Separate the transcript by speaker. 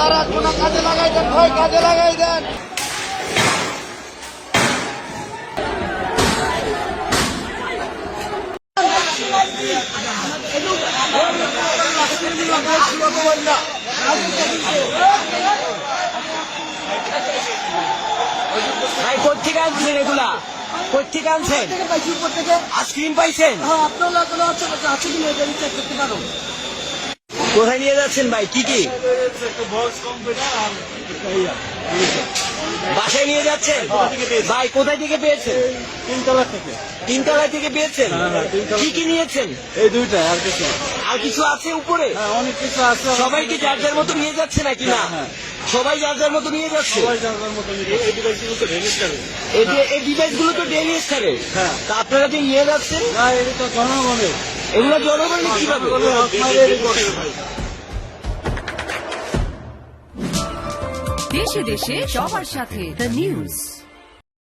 Speaker 1: তারা কোনো কাজে লাগাই দেন ভাই, কাজে লাগাই দেন।
Speaker 2: ভাই কোথেকে আনছেন এগুলা? কোথেকে আনছেন? আইসক্রিম পাইছেন? কোথায় নিয়ে যাচ্ছেন ভাই? কি কি বাসায় নিয়ে যাচ্ছেন ভাই? কোথায় থেকে পেয়েছেন?
Speaker 1: তিনতলা থেকে।
Speaker 2: তিনতলা থেকে পেয়েছেন? কি কি নিয়েছেন?
Speaker 1: এই দুইটা, আর কিছু
Speaker 2: আর কিছু আছে উপরে?
Speaker 1: অনেক কিছু আছে।
Speaker 2: সবাই কি যার যার মতো নিয়ে যাচ্ছে নাকি না? সবাই যার যার মতো নিয়ে যাচ্ছে। এই ডিভাইস গুলো তো ডেইলি স্টারে।
Speaker 1: হ্যাঁ।
Speaker 2: তা আপনারা যে নিয়ে যাচ্ছেন,
Speaker 1: না, এটা তো জনগণের।
Speaker 2: এগুলো জনগণের কিভাবে?
Speaker 3: দেশে দেশে সবার সাথে দ্য নিউজ।